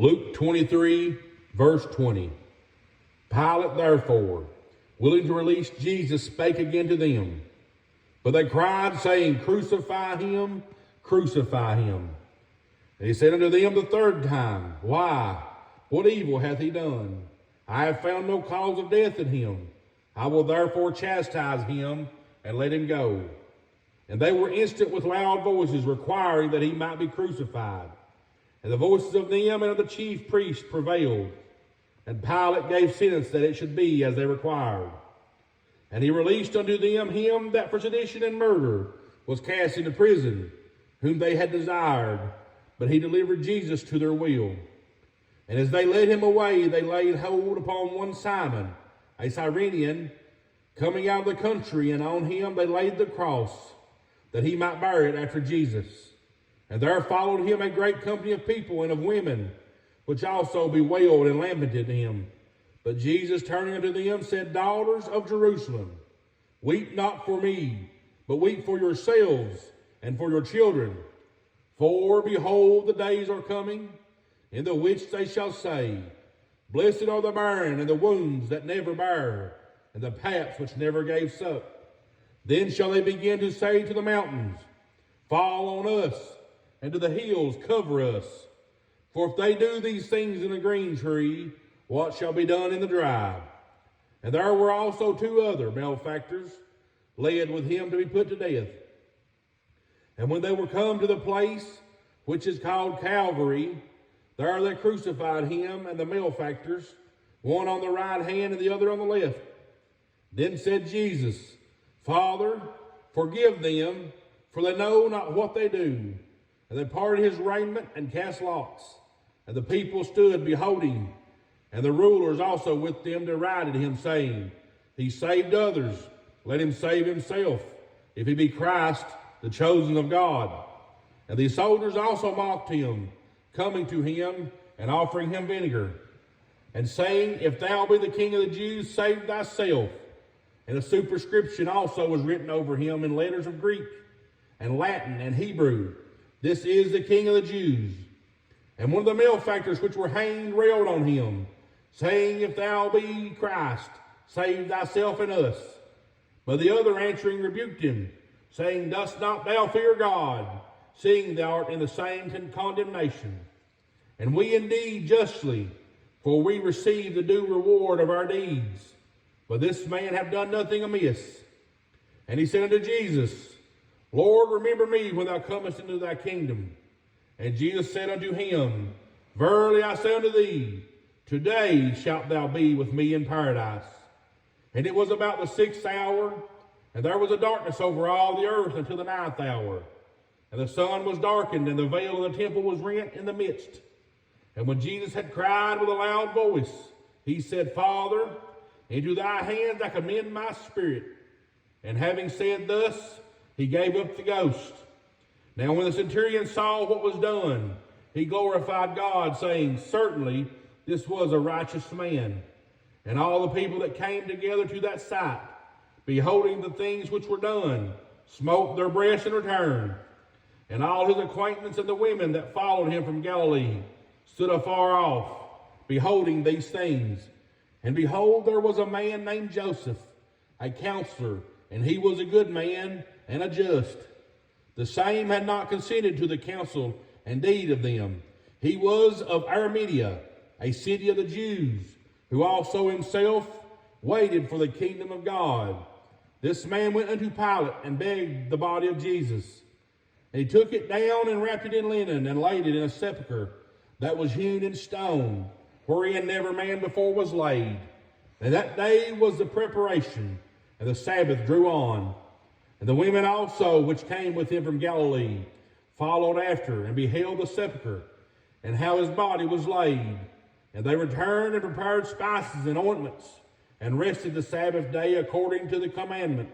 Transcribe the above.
Luke 23, verse 20. Pilate, therefore, willing to release Jesus, spake again to them. But they cried, saying, Crucify him, crucify him. And he said unto them the third time, Why? What evil hath he done? I have found no cause of death in him. I will therefore chastise him, and let him go. And they were instant with loud voices, requiring that he might be crucified. And the voices of them and of the chief priests prevailed. And Pilate gave sentence that it should be as they required. And he released unto them him that for sedition and murder was cast into prison, whom they had desired, but he delivered Jesus to their will. And as they led him away, they laid hold upon one Simon, a Cyrenian, coming out of the country, and on him they laid the cross, that he might bear it after Jesus. And there followed him a great company of people and of women, which also bewailed and lamented him. But Jesus, turning unto them, said, Daughters of Jerusalem, weep not for me, but weep for yourselves and for your children. For, behold, the days are coming, in the which they shall say, Blessed are the barren and the wombs that never bare, and the paps which never gave suck. Then shall they begin to say to the mountains, Fall on us, and to the hills, cover us. For if they do these things in the green tree, what shall be done in the dry? And there were also two other malefactors led with him to be put to death. And when they were come to the place which is called Calvary, there they crucified him and the malefactors, one on the right hand and the other on the left. Then said Jesus, Father, forgive them, for they know not what they do. And they parted his raiment and cast lots. And the people stood beholding, and the rulers also with them derided him, saying, He saved others, let him save himself, if he be Christ, the chosen of God. And the soldiers also mocked him, coming to him and offering him vinegar, and saying, If thou be the King of the Jews, save thyself. And a superscription also was written over him in letters of Greek and Latin and Hebrew, This is the King of the Jews. And one of the malefactors which were hanged railed on him, saying, If thou be Christ, save thyself and us. But the other answering rebuked him, saying, Dost not thou fear God, seeing thou art in the same condemnation? And we indeed justly, for we receive the due reward of our deeds. But this man hath done nothing amiss. And he said unto Jesus, Lord, remember me when thou comest into thy kingdom. And Jesus said unto him, Verily I say unto thee, today shalt thou be with me in paradise. And it was about the 6th hour, and there was a darkness over all the earth until the 9th hour. And the sun was darkened, and the veil of the temple was rent in the midst. And when Jesus had cried with a loud voice, he said, Father, into thy hands I commend my spirit. And having said thus, he gave up the ghost. Now when the centurion saw what was done, he glorified God, saying, Certainly this was a righteous man. And all the people that came together to that sight, beholding the things which were done, smote their breasts and returned. And all his acquaintance and the women that followed him from Galilee stood afar off, beholding these things. And behold, there was a man named Joseph, a counselor, and he was a good man and a just. The same had not consented to the counsel and deed of them. He was of Arimathea, a city of the Jews, who also himself waited for the kingdom of God. This man went unto Pilate and begged the body of Jesus. And he took it down and wrapped it in linen and laid it in a sepulchre that was hewn in stone, wherein never man before was laid. And that day was the preparation, and the Sabbath drew on. And the women also, which came with him from Galilee, followed after, and beheld the sepulchre, and how his body was laid. And they returned and prepared spices and ointments, and rested the Sabbath day according to the commandment